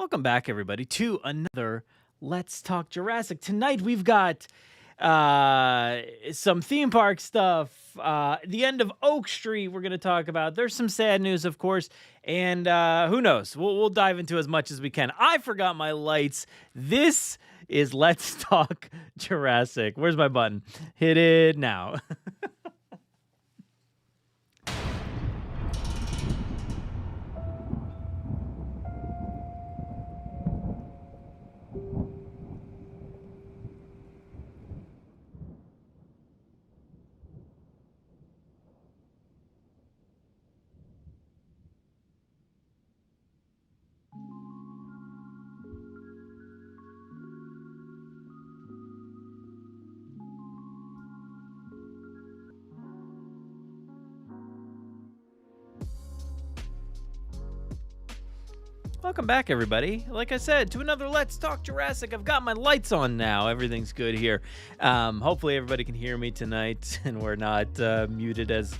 Welcome back, everybody, to another Let's Talk Jurassic. Tonight, we've got some theme park stuff. The end of Oak Street we're going to talk about. There's some sad news, of course, and who knows? We'll dive into as much as we can. I forgot my lights. This is Let's Talk Jurassic. Where's my button? Hit it now. Welcome back, everybody. Like I said, to another Let's Talk Jurassic. I've got my lights on now. Everything's good here. Hopefully everybody can hear me tonight and we're not muted as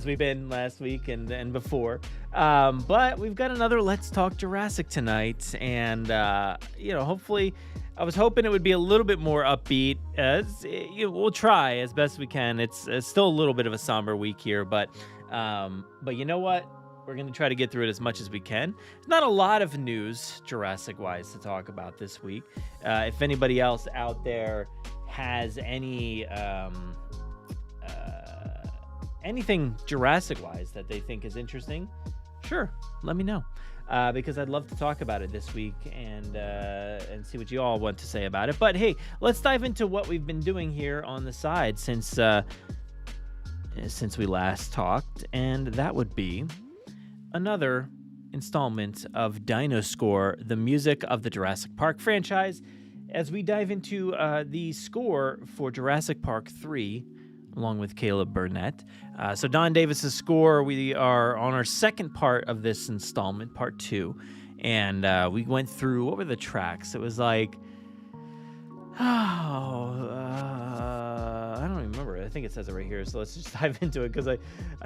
we've been last week and before. But we've got another Let's Talk Jurassic tonight. And, hopefully I was hoping it would be a little bit more upbeat. We'll try as best we can. It's still a little bit of a somber week here, but you know what? We're going to try to get through it as much as we can. There's not a lot of news, Jurassic-wise, to talk about this week. If anybody else out there has any anything Jurassic-wise that they think is interesting, sure, let me know. Because I'd love to talk about it this week and see what you all want to say about it. But hey, let's dive into what we've been doing here on the side since we last talked, and that would be another installment of Dino Score, the music of the Jurassic Park franchise, as we dive into the score for Jurassic Park 3, along with Caleb Burnett. So Don Davis's score, we are on our second part of this installment, part 2, and we went through, what were the tracks? It was like, I don't even remember. I think it says it right here, so let's just dive into it because I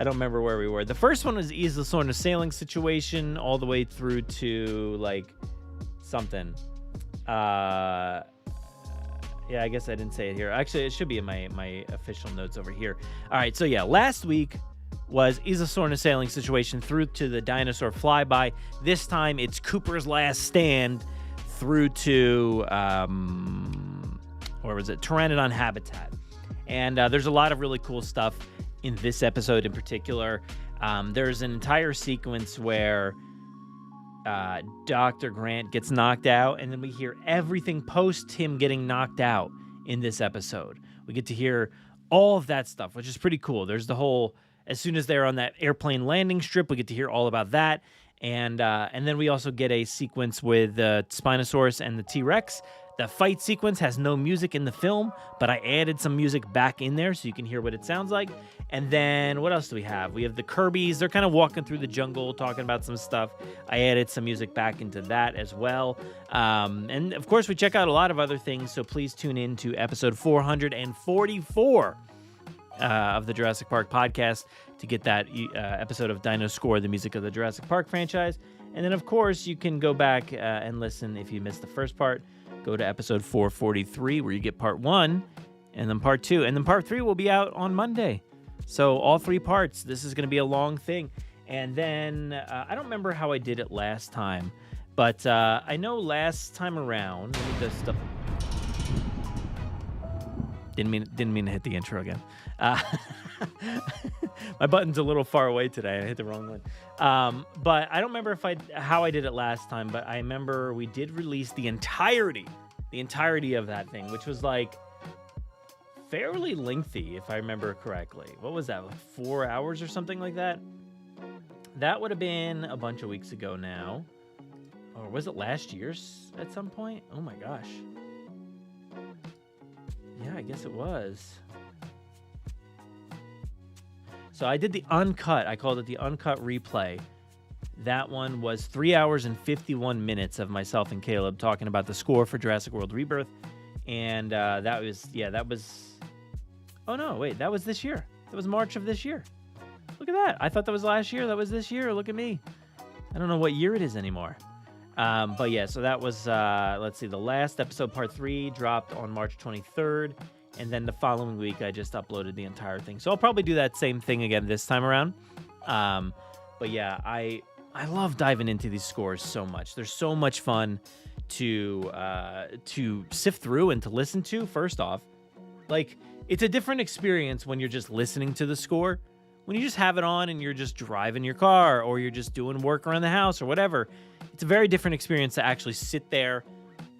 don't remember where we were. The first one was Isla Sorna Sailing Situation, all the way through to like something. Yeah, I guess I didn't say it here. Actually, it should be in my official notes over here. All right, so yeah, last week was Isla Sorna Sailing Situation through to the dinosaur flyby. This time it's Cooper's Last Stand through to where was it? Pteranodon Habitat. And there's a lot of really cool stuff in this episode in particular. There's an entire sequence where Dr. Grant gets knocked out, and then we hear everything post him getting knocked out in this episode. We get to hear all of that stuff, which is pretty cool. There's the whole, as soon as they're on that airplane landing strip, we get to hear all about that. And then we also get a sequence with the Spinosaurus and the T-Rex. The fight sequence has no music in the film, but I added some music back in there so you can hear what it sounds like. And then what else do we have? We have the Kirbys. They're kind of walking through the jungle, talking about some stuff. I added some music back into that as well. And of course, we check out a lot of other things, so please tune in to episode 444 of the Jurassic Park podcast to get that episode of Dino Score, the music of the Jurassic Park franchise. And then, of course, you can go back and listen if you missed the first part. Go to episode 443 where you get part 1 and then part 2. And then part 3 will be out on Monday. So all 3 parts. This is going to be a long thing. And then I don't remember how I did it last time. But I know last time around, let me just didn't mean to hit the intro again. My button's a little far away today. I hit the wrong one. But I don't remember how I did it last time, but I remember we did release the entirety of that thing, which was like fairly lengthy, if I remember correctly. What was that, like 4 hours or something like that? That would have been a bunch of weeks ago now. Or was it last year at some point? Oh my gosh. Yeah, I guess it was. So I did the uncut. I called it the uncut replay. That one was 3 hours and 51 minutes of myself and Caleb talking about the score for Jurassic World Rebirth. And that was, oh no, wait, that was this year. That was March of this year. Look at that. I thought that was last year. That was this year. Look at me. I don't know what year it is anymore. But yeah, so that was, let's see, the last episode, part 3, dropped on March 23rd. And then the following week, I just uploaded the entire thing. So I'll probably do that same thing again this time around. But yeah, I love diving into these scores so much. They're so much fun to sift through and to listen to. First off, like, it's a different experience when you're just listening to the score. When you just have it on and you're just driving your car or you're just doing work around the house or whatever, it's a very different experience to actually sit there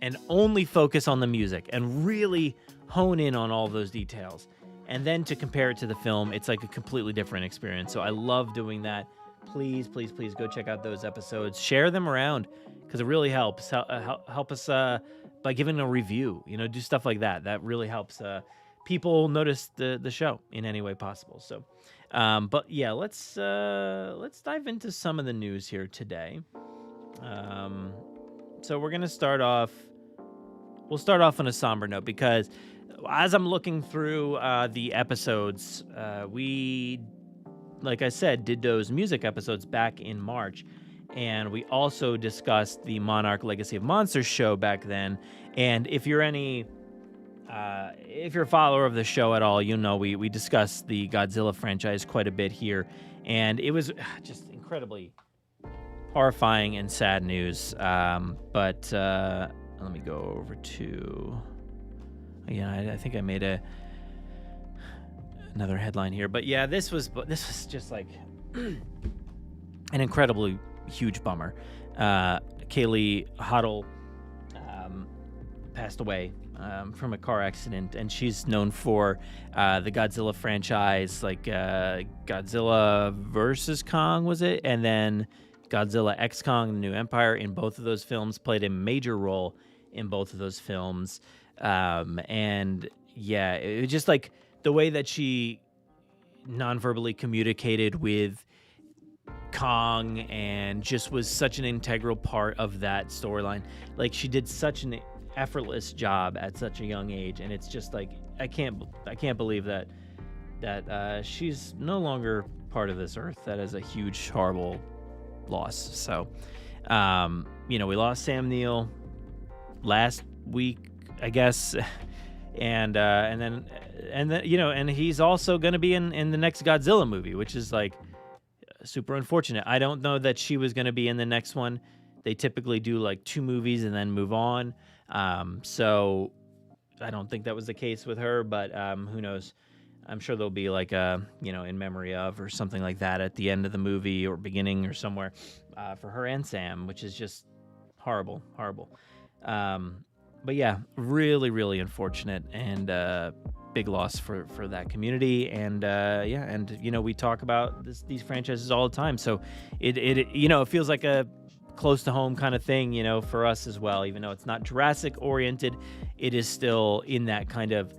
and only focus on the music and really hone in on all those details. And then to compare it to the film, it's like a completely different experience. So I love doing that. Please, please, please go check out those episodes. Share them around because it really helps. Help us by giving a review. Do stuff like that. That really helps people notice the show in any way possible. So, but yeah, let's dive into some of the news here today. So we're gonna start off. We'll start off on a somber note because as I'm looking through the episodes, we, like I said, did those music episodes back in March. And we also discussed the Monarch Legacy of Monsters show back then. And if you're a follower of the show at all, we discussed the Godzilla franchise quite a bit here. And it was just incredibly horrifying and sad news. But let me go over to... Yeah, I think I made another headline here, but yeah, this was just like an incredibly huge bummer. Kaylee Hoddle passed away from a car accident, and she's known for the Godzilla franchise, like Godzilla versus Kong, was it? And then Godzilla X Kong: The New Empire. In both of those films, played a major role in both of those films. And yeah, it was just like the way that she non-verbally communicated with Kong and just was such an integral part of that storyline. Like, she did such an effortless job at such a young age, and it's just like I can't believe that she's no longer part of this earth. That is a huge, horrible loss. So, we lost Sam Neill last week, I guess, and then he's also going to be in the next Godzilla movie, which is like super unfortunate. I don't know that she was going to be in the next one. They typically do like 2 movies and then move on. So I don't think that was the case with her, but who knows? I'm sure there'll be like a in memory of or something like that at the end of the movie or beginning or somewhere for her and Sam, which is just horrible. But yeah, really, really unfortunate and big loss for that community. And we talk about these franchises all the time. So it feels like a close to home kind of thing, for us as well. Even though it's not Jurassic oriented, it is still in that kind of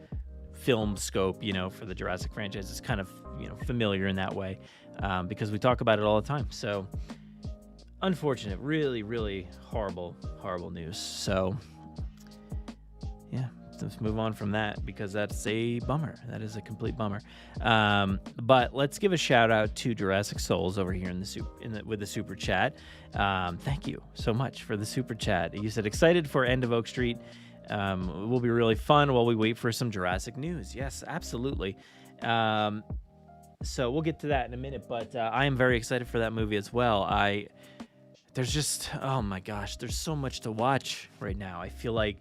film scope, for the Jurassic franchise. It's kind of, familiar in that way because we talk about it all the time. So unfortunate, really, really horrible news. So yeah, let's move on from that because that's a bummer. That is a complete bummer. But let's give a shout out to Jurassic Souls over here with the super chat. Thank you so much for the super chat. You said excited for End of Oak Street. It will be really fun while we wait for some Jurassic news. Yes, absolutely. So we'll get to that in a minute, but I am very excited for that movie as well. There's just, oh my gosh, there's so much to watch right now. I feel like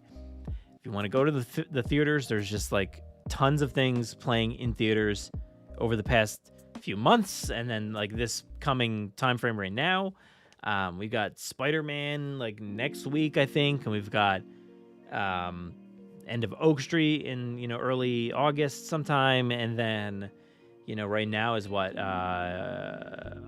if you want to go to the theaters, there's just like tons of things playing in theaters over the past few months, and then like this coming time frame right now. We've got Spider-Man like next week, I think, and we've got End of Oak Street in early August sometime, and then right now is what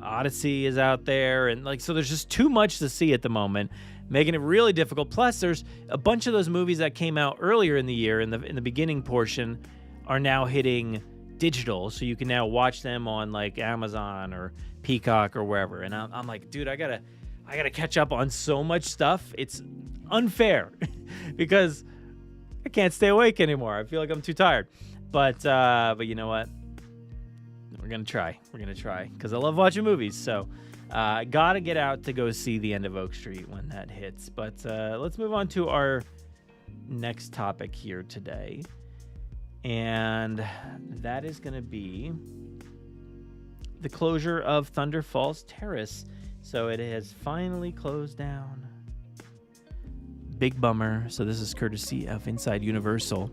Odyssey is out there, and like so there's just too much to see at the moment, making it really difficult. Plus, there's a bunch of those movies that came out earlier in the year in the beginning portion are now hitting digital, so you can now watch them on like Amazon or Peacock or wherever. And I'm like, dude, I gotta catch up on so much stuff. It's unfair because I can't stay awake anymore. I feel like I'm too tired. But you know what? We're gonna try because I love watching movies. So Gotta get out to go see the end of Oak Street when that hits. But let's move on to our next topic here today. And that is going to be the closure of Thunder Falls Terrace. So it has finally closed down. Big bummer. So this is courtesy of Inside Universal.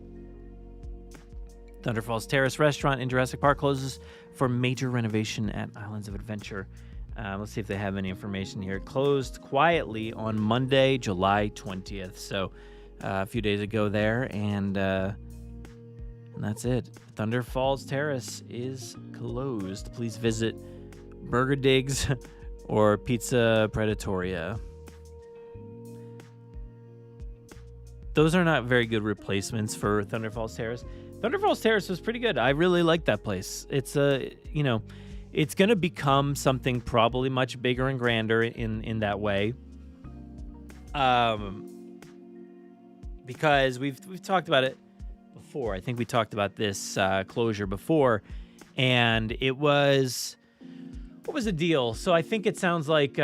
Thunder Falls Terrace restaurant in Jurassic Park closes for major renovation at Islands of Adventure. Let's see if they have any information here. It closed quietly on Monday, July 20th. So a few days ago there. And that's it. Thunder Falls Terrace is closed. Please visit Burger Digs or Pizza Predatoria. Those are not very good replacements for Thunder Falls Terrace. Thunder Falls Terrace was pretty good. I really like that place. It's it's going to become something probably much bigger and grander in that way. Because we've talked about it before. I think we talked about this closure before, and it was, what was the deal? So I think it sounds like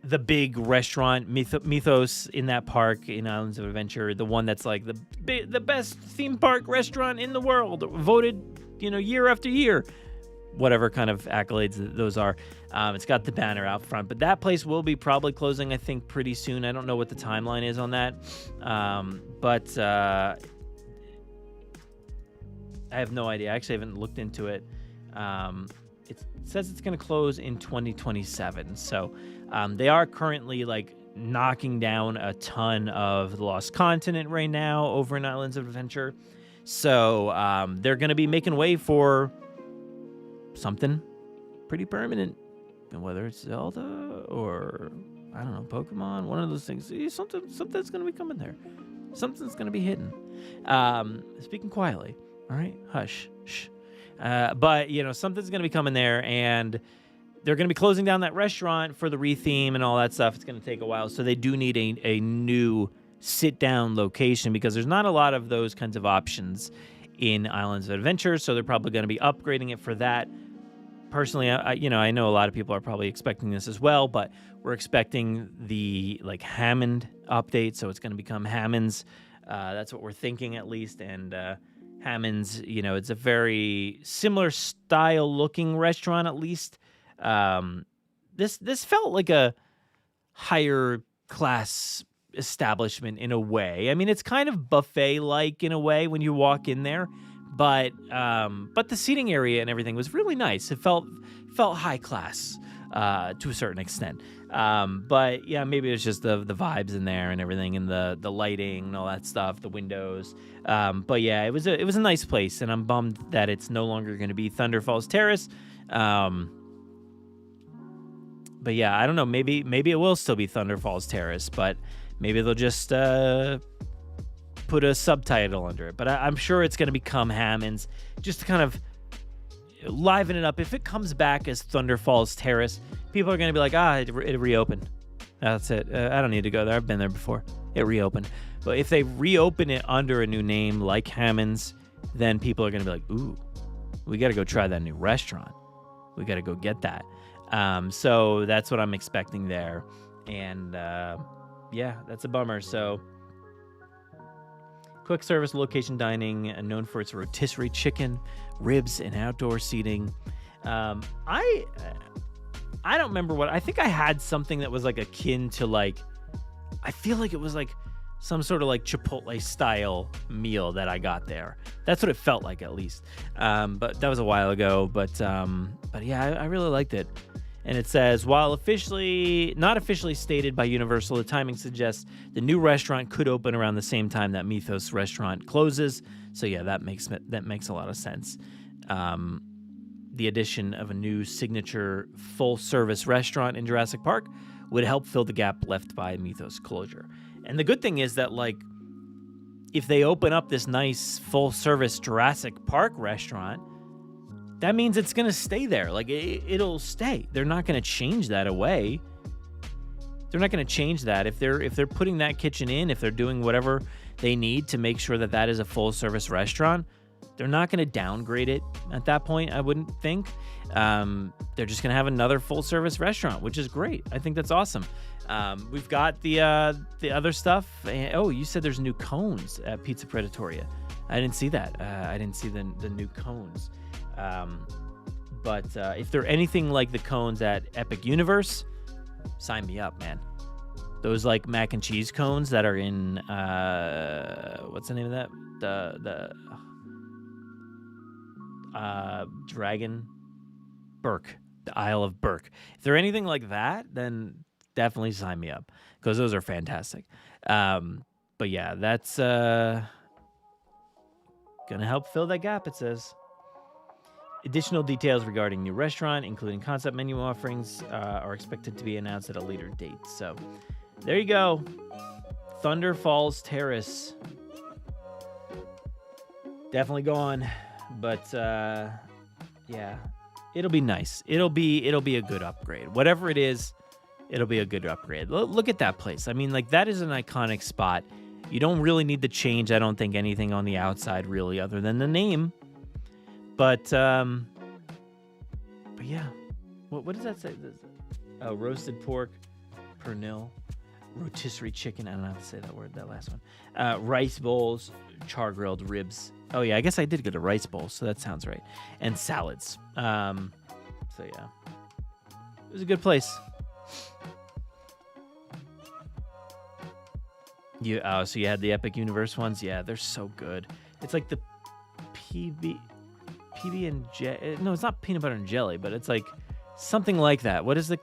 the big restaurant mythos in that park in Islands of Adventure, the one that's like the best theme park restaurant in the world, voted year after year, whatever kind of accolades those are. It's got the banner out front, but that place will be probably closing, I think, pretty soon. I don't know what the timeline is on that, but I have no idea. I actually haven't looked into it. It says it's going to close in 2027, so they are currently knocking down a ton of the Lost Continent right now over in Islands of Adventure. So they're going to be making way for something pretty permanent, whether it's Zelda or, I don't know, Pokemon, one of those things. Something's going to be coming there. Something's going to be hidden. Speaking quietly, all right? Hush. Shh. But, something's going to be coming there, and they're going to be closing down that restaurant for the retheme and all that stuff. It's going to take a while. So they do need a new sit-down location because there's not a lot of those kinds of options in Islands of Adventure. So they're probably going to be upgrading it for that. Personally, I know a lot of people are probably expecting this as well, but we're expecting the Hammond update. So it's going to become Hammond's. That's what we're thinking at least. And Hammond's, it's a very similar style looking restaurant at least. This felt like a higher class establishment in a way. I mean, it's kind of buffet-like in a way when you walk in there, but the seating area and everything was really nice. It felt high class to a certain extent. But yeah, maybe it was just the vibes in there and everything, and the lighting and all that stuff, the windows. But yeah, it was a nice place, and I'm bummed that it's no longer going to be Thunder Falls Terrace. But yeah, I don't know. Maybe it will still be Thunder Falls Terrace, but maybe they'll just put a subtitle under it. But I'm sure it's going to become Hammond's, just to kind of liven it up. If it comes back as Thunder Falls Terrace, people are going to be like, it reopened. That's it. I don't need to go there. I've been there before. It reopened. But if they reopen it under a new name like Hammond's, then people are going to be like, ooh, we got to go try that new restaurant. We got to go get that. So that's what I'm expecting there. And yeah, that's a bummer. So quick service location dining, known for its rotisserie chicken, ribs, and outdoor seating. I don't remember what. I think I had something that was akin to I feel like it was some sort of Chipotle style meal that I got there. That's what it felt like, at least. But that was a while ago. But yeah, I really liked it. And it says, while not officially stated by Universal, the timing suggests the new restaurant could open around the same time that Mythos restaurant closes. So yeah, that makes a lot of sense. The addition of a new signature full-service restaurant in Jurassic Park would help fill the gap left by Mythos closure. And the good thing is that, if they open up this nice full-service Jurassic Park restaurant, that means it's going to stay there. It'll stay. They're not going to change that away. They're not going to change that. If they're putting that kitchen in, if they're doing whatever they need to make sure that is a full-service restaurant, They're not going to downgrade it at that point, I wouldn't think. They're just going to have another full-service restaurant, which is great. I think that's awesome. We've got the other stuff. Oh, you said there's new cones at Pizza Predatoria. I didn't see that. I didn't see the new cones. But if they're anything like the cones at Epic Universe, sign me up, man. Those like mac and cheese cones that are in what's the name of that? The Dragon Burke, the Isle of Burke. If they're anything like that, then definitely sign me up because those are fantastic. But yeah, that's gonna help fill that gap, it says. Additional details regarding new restaurant, including concept menu offerings, are expected to be announced at a later date. So there you go. Thunder Falls Terrace. Definitely gone. But yeah, it'll be nice. It'll be a good upgrade. Whatever it is, it'll be a good upgrade. Look at that place. I mean, like, that is an iconic spot. You don't really need to change, I don't think, anything on the outside really other than the name. But yeah, what does that say? Oh, roasted pork, pernil, rotisserie chicken. I don't know how to say that word, that last one. Rice bowls, char-grilled ribs. Oh, yeah, I guess I did get a rice bowl, so that sounds right. And salads. So, yeah. It was a good place. So you had the Epic Universe ones? Yeah, they're so good. It's like the PB and J. No, it's not peanut butter and jelly, but it's like something like that. What is the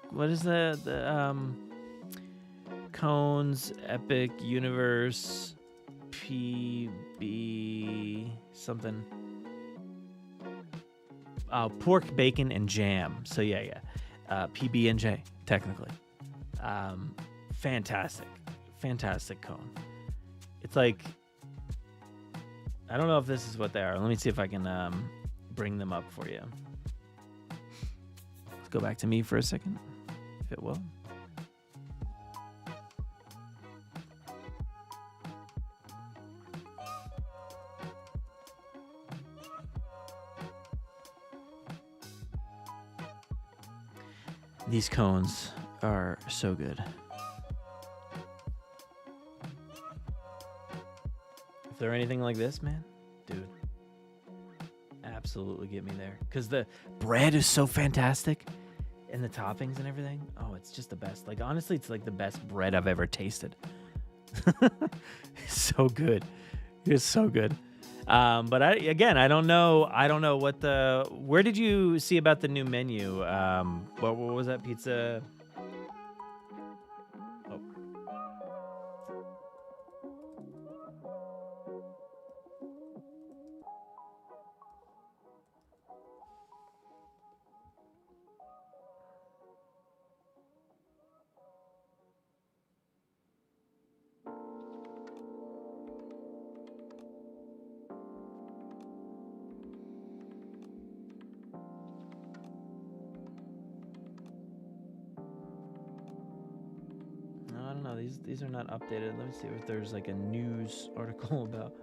cones, Epic Universe, PB something? Pork, bacon, and jam. So yeah. PB and J, technically. Fantastic cone. It's like, I don't know if this is what they are. Let me see if I can bring them up for you. Let's go back to me for a second, if it will. These cones are so good. If they're anything like this, man, dude, absolutely get me there. Because the bread is so fantastic and the toppings and everything. Oh, it's just the best. Like, honestly, it's like the best bread I've ever tasted. It's so good. It's so good. But I don't know what where did you see about the new menu? What was that pizza? Oh. I don't know. These are not updated. Let me see if there's like a news article about.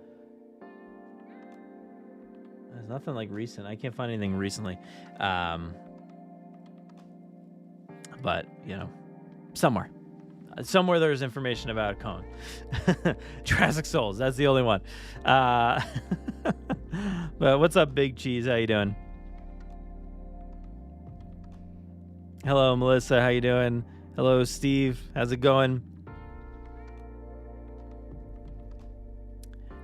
There's nothing like recent. I can't find anything recently. But you know, somewhere there's information about a cone. Jurassic Souls. That's the only one. But what's up, Big Cheese? How you doing? Hello, Melissa. How you doing? Hello, Steve. How's it going?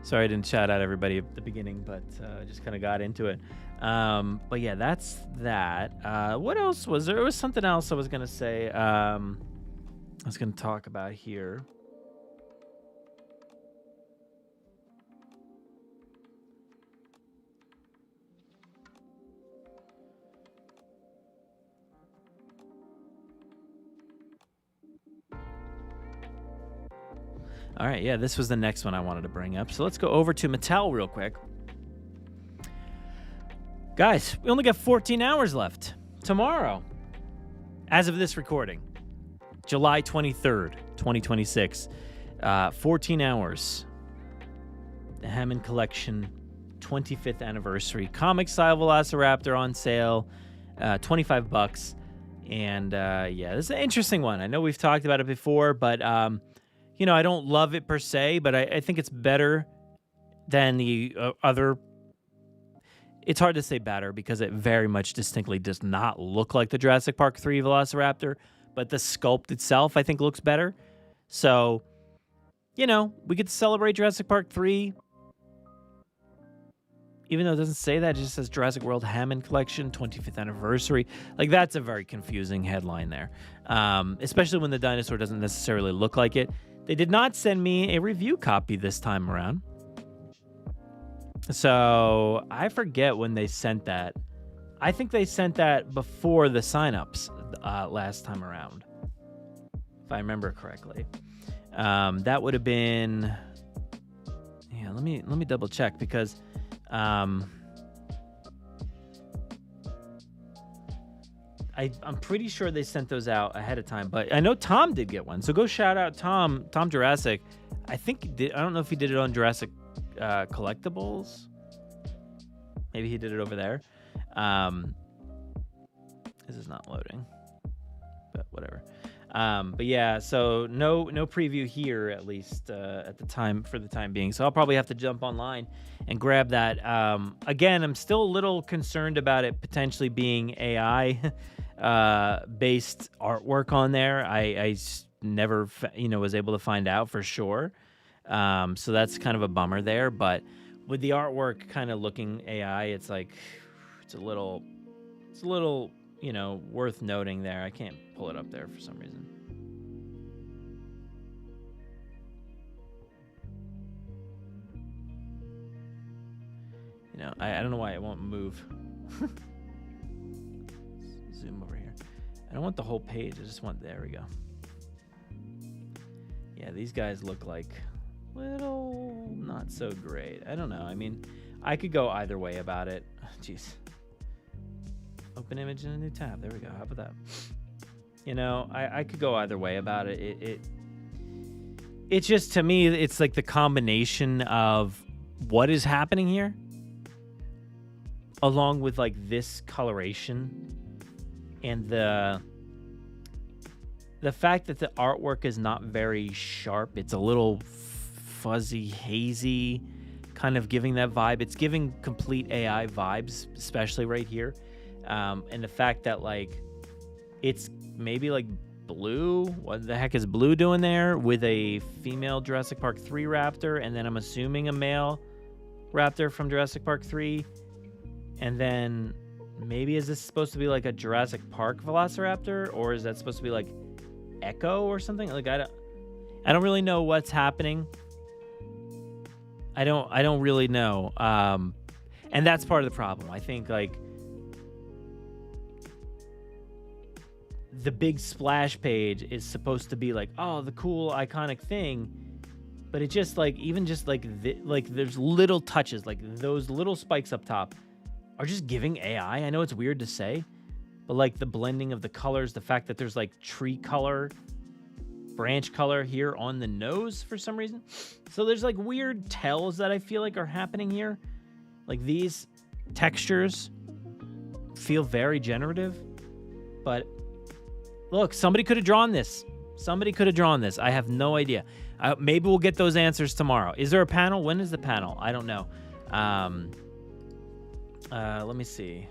Sorry I didn't shout out everybody at the beginning, but just kind of got into it. But yeah, that's that. What else was there? There was something else I was going to say. I was going to talk about here. All right, yeah, this was the next one I wanted to bring up. So let's go over to Mattel real quick. Guys, we only got 14 hours left. Tomorrow, as of this recording, July 23rd, 2026, 14 hours. The Hammond Collection 25th anniversary comic style Velociraptor on sale, $25. And yeah, this is an interesting one. I know we've talked about it before, but I don't love it per se, but I think it's better than the other. It's hard to say better because it very much distinctly does not look like the Jurassic Park 3 Velociraptor, but the sculpt itself, I think, looks better. So, we get to celebrate Jurassic Park 3. Even though it doesn't say that, it just says Jurassic World Hammond Collection, 25th anniversary. Like, that's a very confusing headline there, especially when the dinosaur doesn't necessarily look like it. They did not send me a review copy this time around. So I forget when they sent that. I think they sent that before the signups last time around, if I remember correctly. That would have been. Yeah, let me double check because I'm pretty sure they sent those out ahead of time. But I know Tom did get one, so go shout out Tom Jurassic. I think he did. I don't know if he did it on Jurassic Collectibles. Maybe he did it over there. This is not loading, but whatever. But yeah, so no preview here, at least at the time, for the time being. So I'll probably have to jump online and grab that. Again, I'm still a little concerned about it potentially being AI based artwork on there. I never was able to find out for sure. So that's kind of a bummer there, but with the artwork kind of looking AI, it's like it's a little worth noting there. I can't pull it up there for some reason. I don't know why it won't move. Zoom over here. I don't want the whole page. I just want, there we go. Yeah, these guys look like little not so great. I don't know. I mean, I could go either way about it. Jeez. Open image in a new tab. There we go. How about that? I could go either way about it. It's just, to me, it's like the combination of what is happening here, along with like this coloration, and the fact that the artwork is not very sharp. It's a little fuzzy, hazy, kind of giving that vibe. It's giving complete AI vibes, especially right here. And the fact that like it's maybe like Blue, what the heck is Blue doing there with a female Jurassic Park 3 raptor, and then I'm assuming a male raptor from Jurassic Park 3, and then maybe is this supposed to be like a Jurassic Park Velociraptor, or is that supposed to be like Echo or something? Like I don't really know what's happening. I don't really know. And that's part of the problem. I think like the big splash page is supposed to be like, oh, the cool iconic thing, but it just like, even just like there's little touches, like those little spikes up top are just giving AI. I know it's weird to say, but like the blending of the colors, the fact that there's like tree color, branch color here on the nose for some reason. So there's like weird tells that I feel like are happening here. Like these textures feel very generative, but look, somebody could have drawn this. I have no idea. Maybe we'll get those answers tomorrow. Is there a panel? When is the panel? I don't know. Let me see.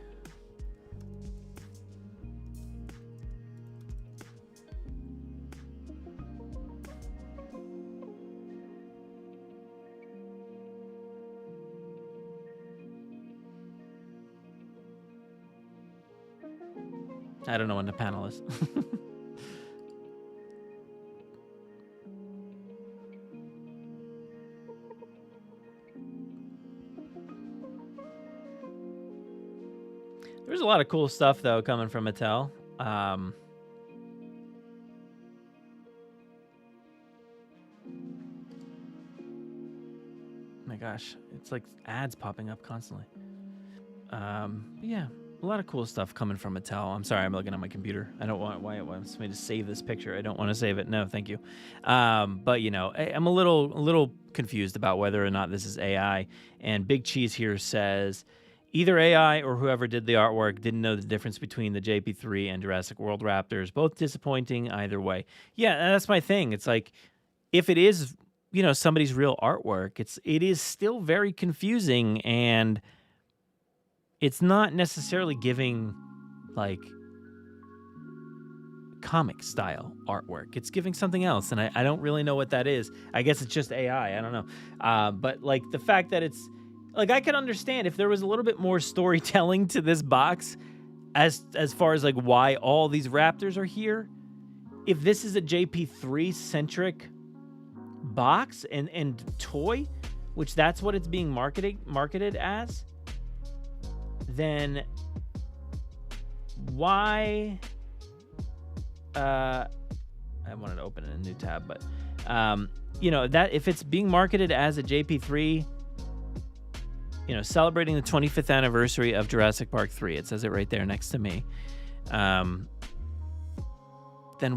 I don't know when the panel is. There's a lot of cool stuff, though, coming from Mattel. My gosh, it's like ads popping up constantly. Yeah, A lot of cool stuff coming from Mattel. I'm sorry, I'm looking at my computer. I don't want why it wants me to save this picture. I don't want to save it. No, thank you. But you know, I'm a little confused about whether or not this is AI. And Big Cheese here says either AI or whoever did the artwork didn't know the difference between the JP3 and Jurassic World Raptors. Both disappointing either way. Yeah, that's my thing. It's like if it is, you know, somebody's real artwork, it is still very confusing, and it's not necessarily giving, like, comic style artwork. It's giving something else, and I don't really know what that is. I guess it's just AI. I don't know. But, like, the fact that it's, like, I could understand if there was a little bit more storytelling to this box as far as, like, why all these raptors are here. If this is a JP3-centric box and toy, which that's what it's being marketed as, then why I wanted to open a new tab, but you know, that if it's being marketed as a JP3, you know, celebrating the 25th anniversary of Jurassic Park 3, it says it right there next to me, then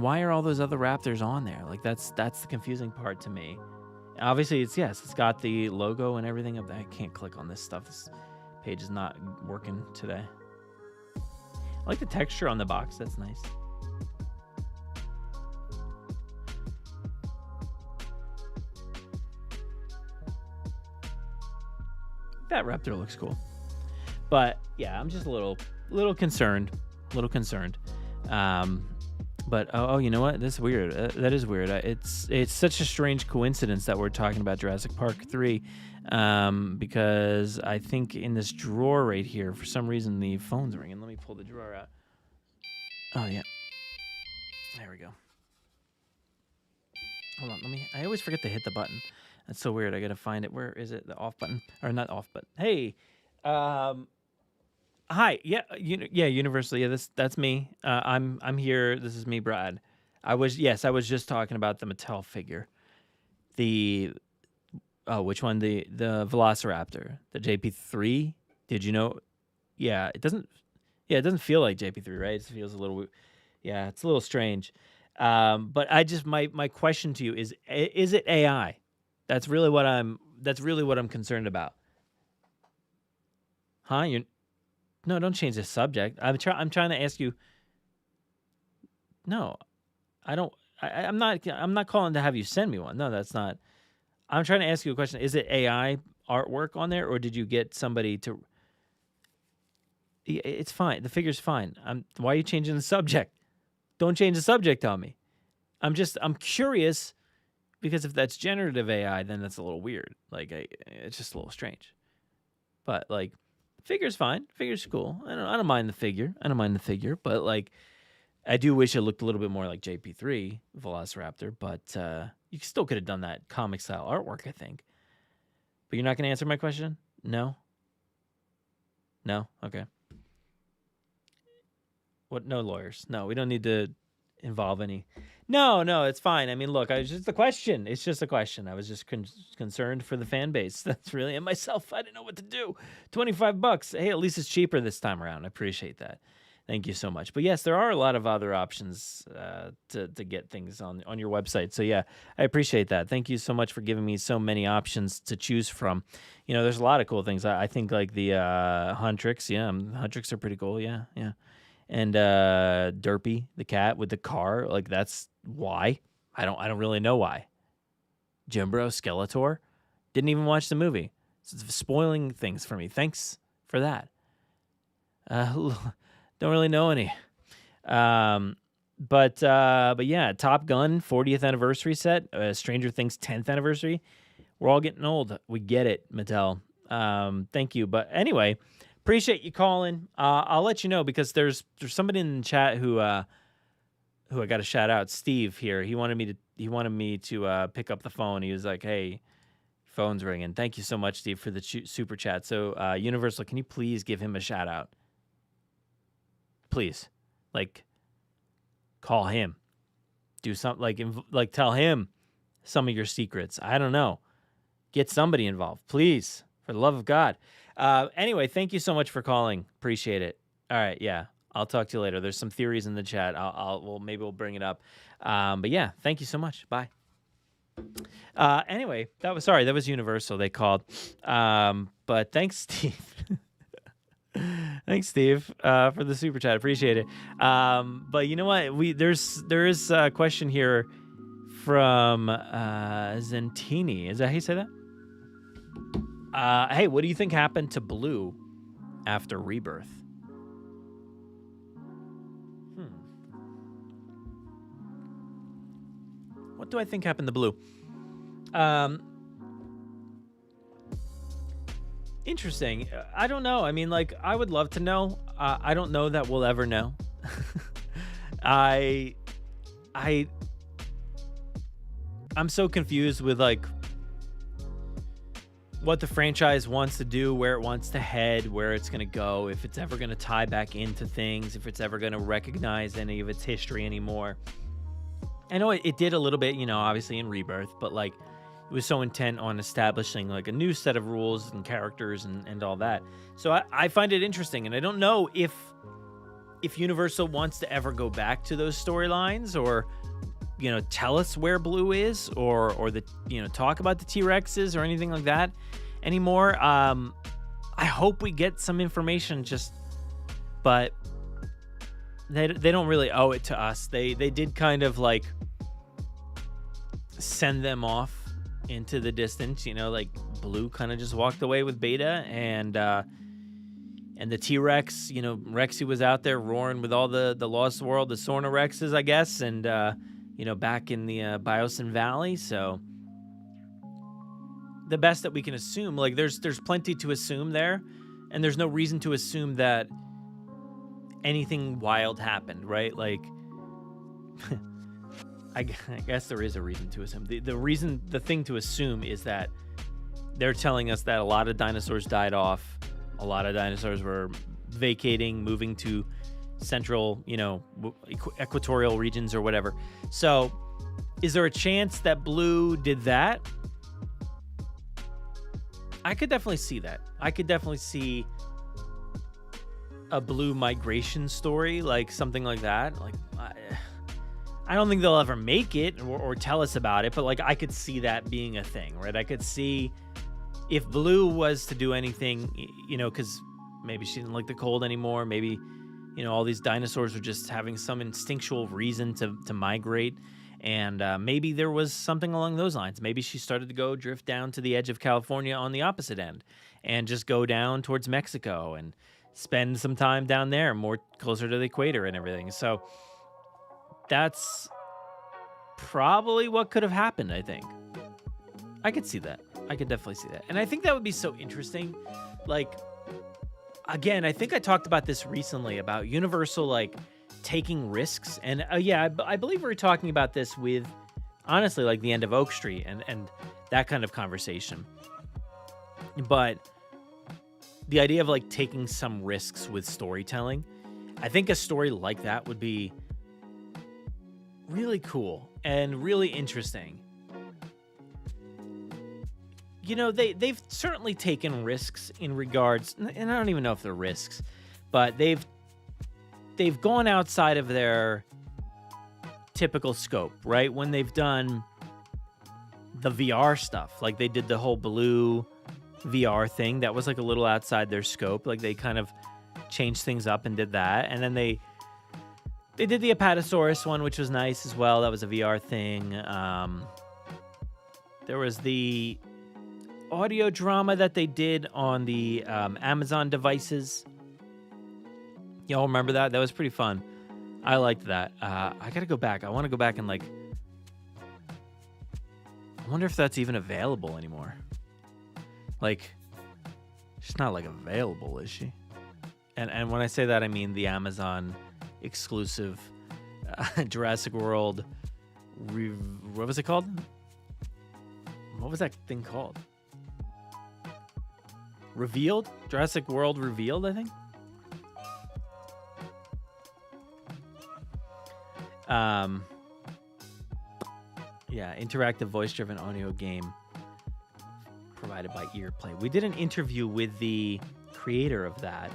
why are all those other raptors on there? Like, that's the confusing part to me. Obviously, it's got the logo and everything up there. I can't click on this stuff. This page is not working today. I like the texture on the box. That's nice. That raptor looks cool. But yeah, I'm just a little concerned. But you know what? That's weird. That is weird. It's such a strange coincidence that we're talking about Jurassic Park 3, because I think in this drawer right here, for some reason, the phone's ringing. Let me pull the drawer out. Oh yeah, there we go. Hold on. I always forget to hit the button. That's so weird. I gotta find it. Where is it? The off button, or not off button? Hey, hi. Yeah, Universal. Yeah, that's me. I'm here. This is me, Brad. I was just talking about the Mattel figure. Which one? The Velociraptor, the JP3. Did you know? Yeah, it doesn't feel like JP3, right? It feels a little. Yeah, it's a little strange. But my question to you is it AI? That's really what I'm concerned about. Huh? No, don't change the subject. I'm trying to ask you. No, I don't. I'm not calling to have you send me one. No, that's not. I'm trying to ask you a question. Is it AI artwork on there, or did you get somebody to? It's fine. The figure's fine. Why are you changing the subject? Don't change the subject on me. I'm curious, because if that's generative AI, then that's a little weird. Like, it's just a little strange. But like, the figure's fine. The figure's cool. I don't mind the figure. But like, I do wish it looked a little bit more like JP3 Velociraptor. But you still could have done that comic style artwork, I think. But you're not going to answer my question? No. Okay. What? No lawyers. No, we don't need to involve any. No, it's fine. I mean, look, it's just a question. I was just concerned for the fan base. That's really, and myself, I didn't know what to do. $25. Hey, at least it's cheaper this time around. I appreciate that. Thank you so much. But yes, there are a lot of other options to get things on your website. So yeah, I appreciate that. Thank you so much for giving me so many options to choose from. You know, there's a lot of cool things. I think like the Huntrix. Yeah, Huntrix are pretty cool. Yeah. And Derpy, the cat with the car, like that's why. I don't really know why. Jimbro, Skeletor, didn't even watch the movie. It's spoiling things for me. Thanks for that. Don't really know any. But yeah, Top Gun 40th anniversary set, Stranger Things 10th anniversary. We're all getting old. We get it, Mattel. Thank you. But anyway, appreciate you calling. I'll let you know, because there's somebody in the chat who I got to shout out. Steve here. He wanted me to pick up the phone. He was like, "Hey, phone's ringing." Thank you so much, Steve, for the super chat. So, Universal, can you please give him a shout out? Please, like, call him. Do something like tell him some of your secrets. I don't know. Get somebody involved, please, for the love of God. Anyway, thank you so much for calling. Appreciate it. All right, yeah. I'll talk to you later. There's some theories in the chat. Maybe we'll bring it up. But yeah, thank you so much. Bye. Anyway, that was Universal. They called. But thanks, Steve. Thanks, Steve, for the super chat. Appreciate it. But you know what? There is a question here from Zentini. Is that how you say that? Hey, what do you think happened to Blue after Rebirth? What do I think happened to Blue? Interesting. I don't know. I mean, like, I would love to know. I don't know that we'll ever know. I'm so confused with, like, what the franchise wants to do, where it wants to head, where it's going to go, if it's ever going to tie back into things, if it's ever going to recognize any of its history anymore. I know it did a little bit, you know, obviously in Rebirth, but, like, it was so intent on establishing, like, a new set of rules and characters and all that. So I find it interesting, and I don't know if Universal wants to ever go back to those storylines, or, you know, tell us where Blue is, or the, you know, talk about the T-Rexes or anything like that anymore. I hope we get some information, but they don't really owe it to us. They did kind of, like, send them off into the distance, you know, like Blue kind of just walked away with Beta, and the T-Rex, you know, Rexy was out there roaring with all the Lost World, the Sornorexes, I guess, and you know, back in the Biosyn Valley. So the best that we can assume, like, there's plenty to assume there, and there's no reason to assume that anything wild happened, right? Like, I guess there is a reason to assume. The thing to assume is that they're telling us that a lot of dinosaurs died off. A lot of dinosaurs were vacating, moving to central, you know, equatorial regions or whatever. So is there a chance that Blue did that? I could definitely see that. I could definitely see a Blue migration story, like something like that. Like, I don't think they'll ever make it or tell us about it, but, like, I could see that being a thing, right? I could see if Blue was to do anything, you know, because maybe she didn't like the cold anymore. Maybe, you know, all these dinosaurs were just having some instinctual reason to migrate. And maybe there was something along those lines. Maybe she started to go drift down to the edge of California on the opposite end and just go down towards Mexico and spend some time down there, more closer to the equator and everything. So that's probably what could have happened, I think. I could see that. I could definitely see that. And I think that would be so interesting. Like, again, I think I talked about this recently, about Universal, like, taking risks. And yeah, I believe we were talking about this with, honestly, like, the end of Oak Street and that kind of conversation. But the idea of, like, taking some risks with storytelling, I think a story like that would be really cool and really interesting. You know, they've certainly taken risks in regards, and I don't even know if they're risks, but they've gone outside of their typical scope, right? When they've done the VR stuff, like they did the whole Blue VR thing, that was, like, a little outside their scope. Like, they kind of changed things up and did that. And then they did the Apatosaurus one, which was nice as well. That was a VR thing. There was the audio drama that they did on the Amazon devices. Y'all remember that? That was pretty fun. I liked that. I gotta go back. I want to go back and, like, I wonder if that's even available anymore. Like, she's not, like, available, is she? And when I say that, I mean the Amazon exclusive Jurassic World. What was it called? What was that thing called? Revealed? Jurassic World Revealed, I think. Yeah, interactive voice-driven audio game provided by Earplay. We did an interview with the creator of that,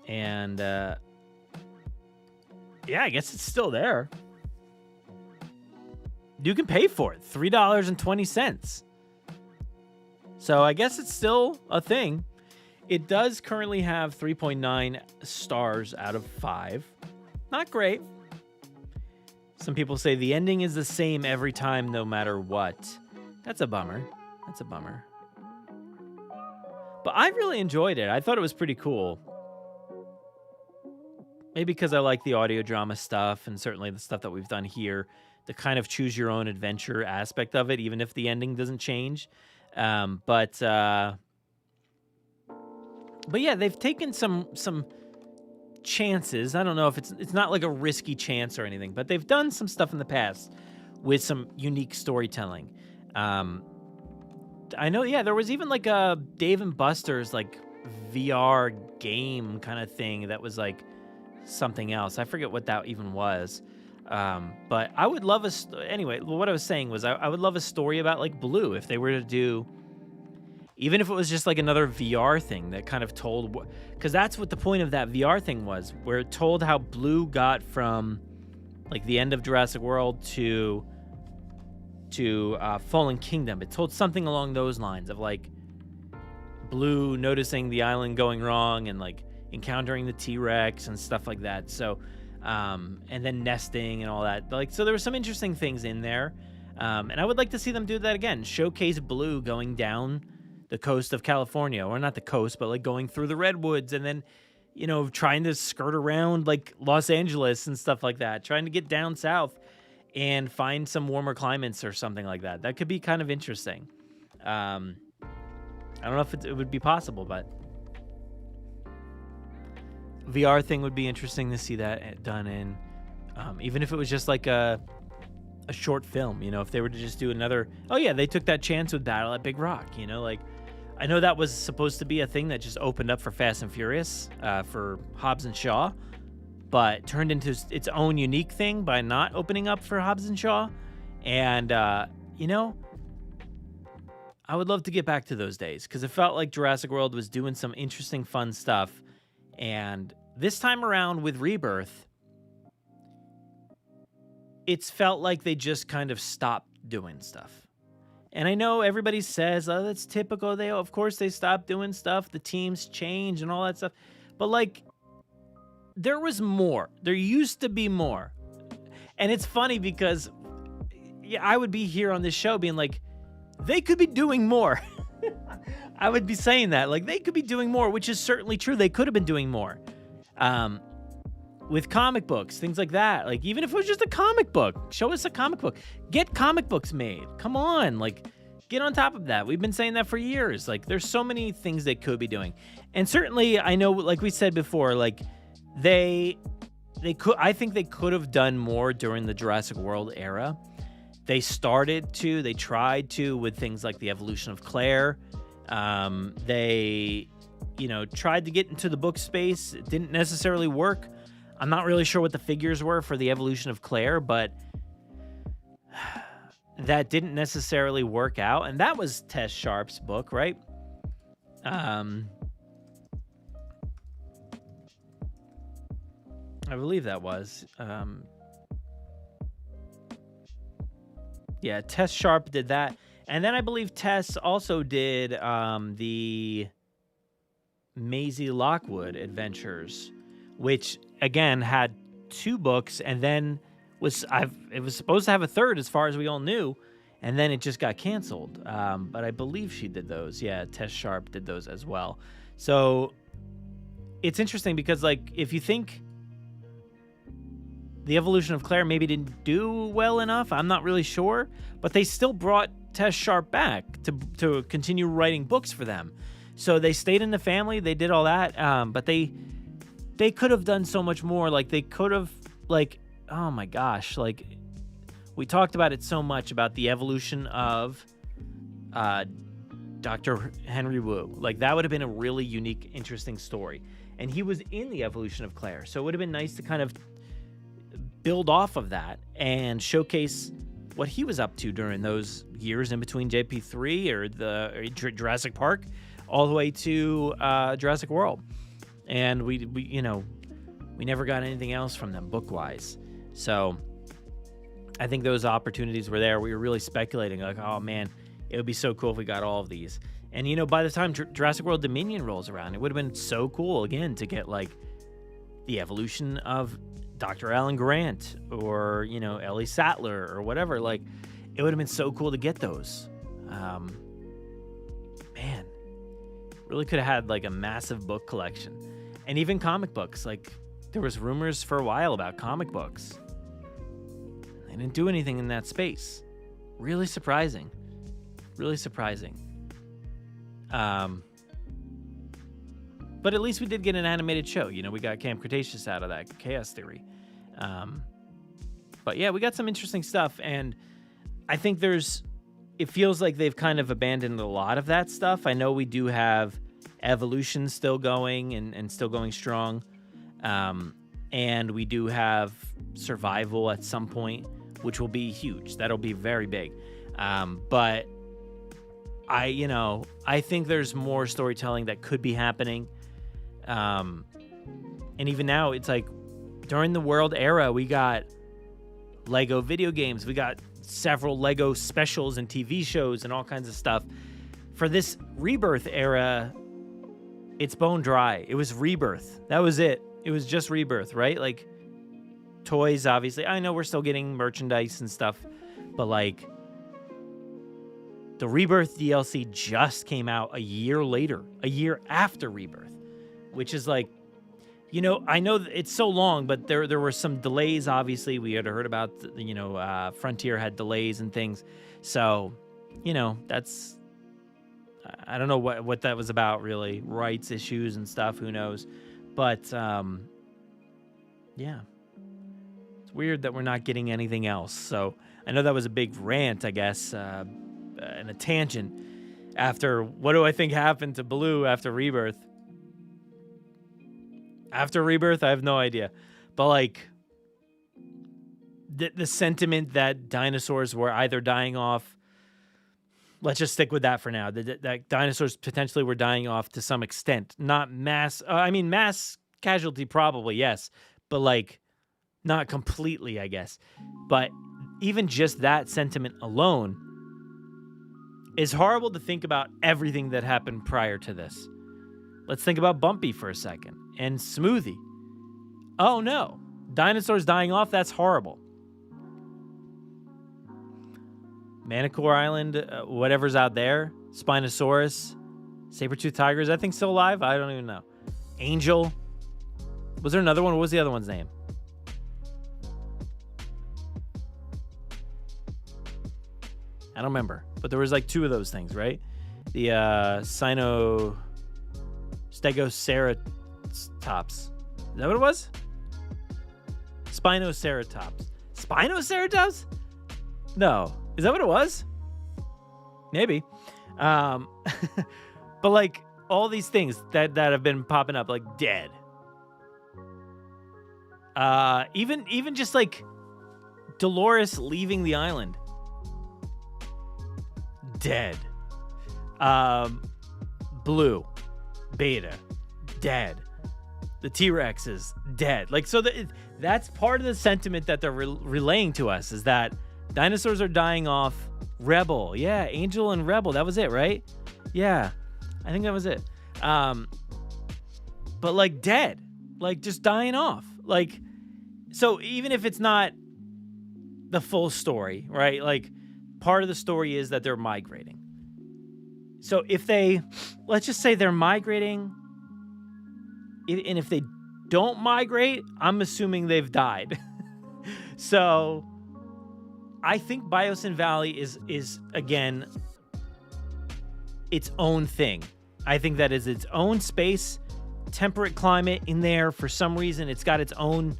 And yeah, I guess it's still there. You can pay for it, $3.20. So I guess it's still a thing. It does currently have 3.9 stars out of 5. Not great. Some people say the ending is the same every time, no matter what. That's a bummer. But I really enjoyed it. I thought it was pretty cool. Maybe because I like the audio drama stuff, and certainly the stuff that we've done here, the kind of choose your own adventure aspect of it, even if the ending doesn't change. But yeah, they've taken some chances. I don't know if it's not like a risky chance or anything, but they've done some stuff in the past with some unique storytelling. I know, yeah, there was even like a Dave and Buster's like VR game kind of thing that was like something else. I forget what that even was. But I would love anyway, what I was saying was I would love a story about like Blue if they were to do, even if it was just like another VR thing that kind of told, because that's what the point of that VR thing was, where it told how Blue got from like the end of Jurassic World to Fallen Kingdom. It told something along those lines of like Blue noticing the island going wrong and like encountering the T-Rex and stuff like that. So, and then nesting and all that. Like, so there were some interesting things in there. And I would like to see them do that again. Showcase Blue going down the coast of California, or not the coast, but like going through the redwoods and then, you know, trying to skirt around like Los Angeles and stuff like that, trying to get down south and find some warmer climates or something like that. That could be kind of interesting. I don't know if it would be possible, but VR thing would be interesting to see that done in, even if it was just like a short film, you know, if they were to just do another, oh yeah, they took that chance with Battle at Big Rock, you know, like, I know that was supposed to be a thing that just opened up for Fast and Furious, for Hobbs and Shaw, but turned into its own unique thing by not opening up for Hobbs and Shaw. And, you know, I would love to get back to those days because it felt like Jurassic World was doing some interesting, fun stuff. And this time around with Rebirth, it's felt like they just kind of stopped doing stuff. And I know everybody says, oh, that's typical. Of course they stopped doing stuff. The teams change and all that stuff. But like, there was more. There used to be more. And it's funny because I would be here on this show being like, they could be doing more. I would be saying that. Like, they could be doing more, which is certainly true. They could have been doing more. With comic books, things like that. Like, even if it was just a comic book, show us a comic book. Get comic books made. Come on. Like, get on top of that. We've been saying that for years. Like, there's so many things they could be doing. And certainly, I know, like we said before, like, I think they could have done more during the Jurassic World era. They tried to with things like the evolution of Claire. They, you know, tried to get into the book space. It didn't necessarily work. I'm not really sure what the figures were for the evolution of Claire, but that didn't necessarily work out. And that was Tess Sharp's book, right? I believe that was. Yeah, Tess Sharp did that. And then I believe Tess also did the Maisie Lockwood Adventures, which again had 2 books, and then it was supposed to have a third, as far as we all knew, and then it just got canceled. But I believe she did those. Yeah, Tess Sharp did those as well. So it's interesting because, like, if you think the evolution of Claire maybe didn't do well enough, I'm not really sure, but they still brought Tess Sharp back to continue writing books for them. So they stayed in the family, they did all that, but they could have done so much more. Like, they could have, like, oh my gosh, like, we talked about it so much about the evolution of Dr. Henry Wu. Like, that would have been a really unique, interesting story. And he was in the evolution of Claire, so it would have been nice to kind of build off of that and showcase what he was up to during those years in between JP3 or Jurassic Park all the way to Jurassic World. And we never got anything else from them book-wise. So I think those opportunities were there. We were really speculating, like, oh man, it would be so cool if we got all of these. And, by the time Jurassic World Dominion rolls around, it would have been so cool, again, to get, like, the evolution of Dr. Alan Grant or, Ellie Sattler or whatever. Like, it would have been so cool to get those. Man, really could have had, like, a massive book collection. And even comic books. Like, there was rumors for a while about comic books. They didn't do anything in that space. Really surprising. Really surprising. But at least we did get an animated show. We got Camp Cretaceous out of that Chaos Theory. But yeah, we got some interesting stuff. And I think it feels like they've kind of abandoned a lot of that stuff. I know we do have Evolution still going and still going strong. And we do have Survival at some point, which will be huge. That'll be very big. But I think there's more storytelling that could be happening. And even now, it's like during the World era, we got Lego video games. We got several Lego specials and TV shows and all kinds of stuff. For this Rebirth era, it's bone dry. It was Rebirth. That was it. It was just Rebirth, right? Like, toys, obviously. I know we're still getting merchandise and stuff, but like, the Rebirth DLC just came out a year later, a year after Rebirth, which is like, I know it's so long, but there were some delays. Obviously, we had heard about, Frontier had delays and things. So, that's, I don't know what that was about, really. Rights issues and stuff, who knows? But, yeah. It's weird that we're not getting anything else. So, I know that was a big rant, I guess, and a tangent after what do I think happened to Blue after Rebirth. After Rebirth, I have no idea. But, like, the sentiment that dinosaurs were either dying off, let's just stick with that for now. That dinosaurs potentially were dying off to some extent. Not mass, mass casualty probably, yes. But, like, not completely, I guess. But even just that sentiment alone, it's horrible to think about everything that happened prior to this. Let's think about Bumpy for a second. And Smoothie. Oh no. Dinosaurs dying off, that's horrible. Manticore Island, whatever's out there. Spinosaurus. Saber-toothed tigers, I think still alive? I don't even know. Angel. Was there another one? What was the other one's name? I don't remember. But there was like two of those things, right? The Stegoceratops. Is that what it was? Spinoceratops. Spinoceratops? No. Is that what it was? Maybe. But like all these things that have been popping up, like dead. Even just like Dolores leaving the island. Dead. Blue. Beta. Dead. The T-Rex is dead. Like, so that's part of the sentiment that they're relaying to us, is that dinosaurs are dying off. Rebel. Yeah, Angel and Rebel. That was it, right? Yeah. I think that was it. But like dead. Like just dying off. Like, so even if it's not the full story, right? Like, part of the story is that they're migrating. So let's just say they're migrating, and if they don't migrate, I'm assuming they've died. So I think Biosyn Valley is again its own thing. I think that is its own space, temperate climate in there. For some reason, it's got its own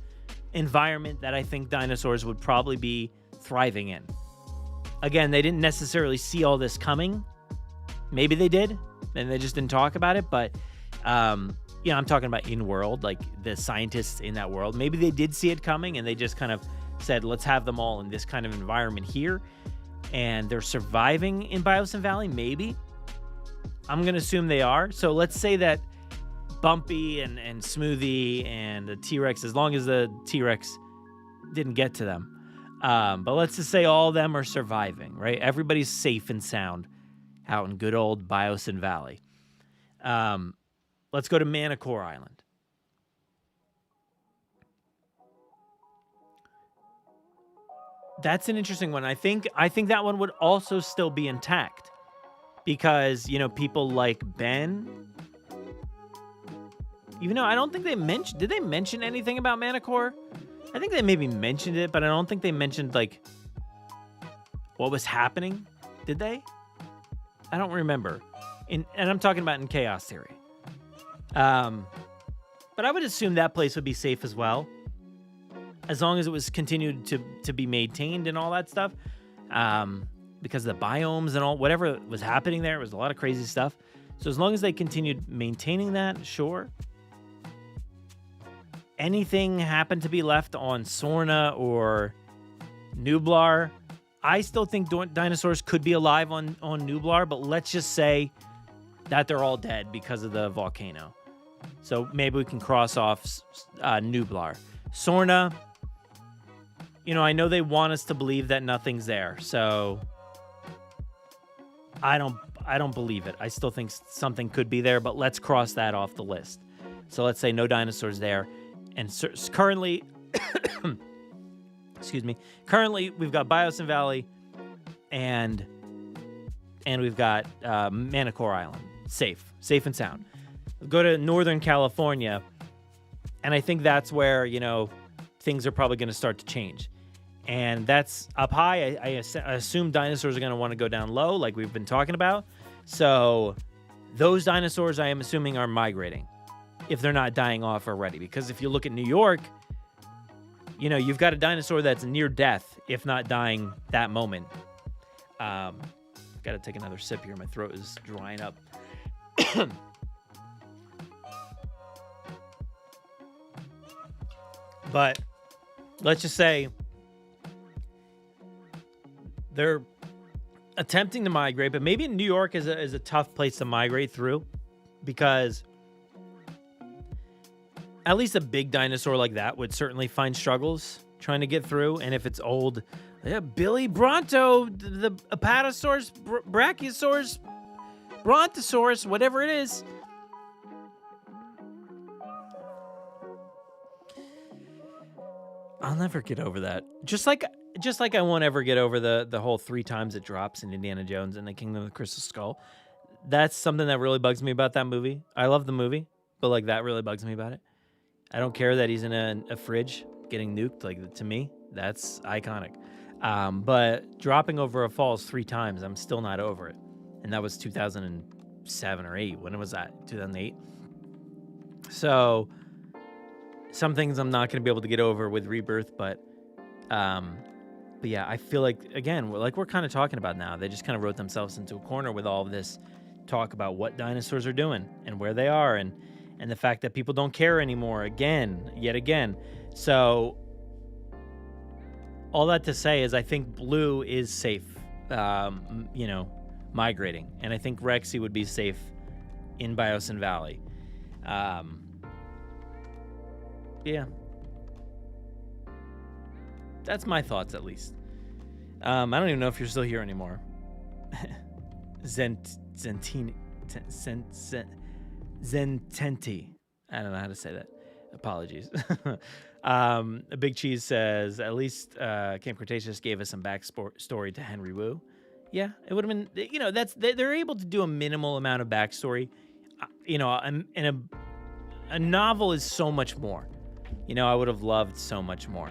environment that I think dinosaurs would probably be thriving in. Again, they didn't necessarily see all this coming. Maybe they did, and they just didn't talk about it. But, I'm talking about in-world, like the scientists in that world. Maybe they did see it coming, and they just kind of said, let's have them all in this kind of environment here. And they're surviving in Biosyn Valley, maybe. I'm going to assume they are. So let's say that Bumpy and Smoothie and the T-Rex, as long as the T-Rex didn't get to them. But let's just say all of them are surviving, right? Everybody's safe and sound out in good old Biosyn Valley. Let's go to Manticore Island. That's an interesting one. I think that one would also still be intact because, people like Ben. Even though I don't think did they mention anything about Manticore? I think they maybe mentioned it, but I don't think they mentioned, what was happening. Did they? I don't remember. And I'm talking about in Chaos Theory. But I would assume that place would be safe as well, as long as it was continued to be maintained and all that stuff. Because the biomes and all, whatever was happening there, was a lot of crazy stuff. So as long as they continued maintaining that, sure. Anything happened to be left on Sorna or Nublar, I still think dinosaurs could be alive on Nublar, but let's just say that they're all dead because of the volcano. So maybe we can cross off Nublar. Sorna, I know they want us to believe that nothing's there, so I don't believe it. I still think something could be there, but let's cross that off the list. So let's say no dinosaurs there. And currently, currently we've got Biosyn Valley and we've got Manticore Island. Safe and sound. We'll go to Northern California, and I think that's where, things are probably going to start to change. And that's up high. I assume dinosaurs are going to want to go down low, like we've been talking about. So those dinosaurs, I am assuming, are migrating, if they're not dying off already. Because if you look at New York, you've got a dinosaur that's near death, if not dying that moment. Got to take another sip here. My throat is drying up. But let's just say they're attempting to migrate, but maybe New York is a tough place to migrate through, because at least a big dinosaur like that would certainly find struggles trying to get through. And if it's old, Billy Bronto, the Apatosaurus, Brachiosaurus, Brontosaurus, whatever it is. I'll never get over that. Just like I won't ever get over the whole 3 times it drops in Indiana Jones and the Kingdom of the Crystal Skull. That's something that really bugs me about that movie. I love the movie, but that really bugs me about it. I don't care that he's in a fridge getting nuked. To me, that's iconic. But dropping over a falls 3 times, I'm still not over it. And that was 2007 or 8. When was that? 2008. So some things I'm not going to be able to get over with Rebirth, but yeah, I feel like, again, we're kind of talking about now, they just kind of wrote themselves into a corner with all of this talk about what dinosaurs are doing and where they are, and the fact that people don't care anymore, yet again. So all that to say is I think Blue is safe, migrating, and I think Rexy would be safe in Biosyn Valley. Yeah. That's my thoughts, at least. I don't even know if you're still here anymore. Zententi. I don't know how to say that. Apologies. Big Cheese says, at least Camp Cretaceous gave us some backstory to Henry Wu. Yeah, it would have been, they're able to do a minimal amount of backstory. And a novel is so much more. I would have loved so much more.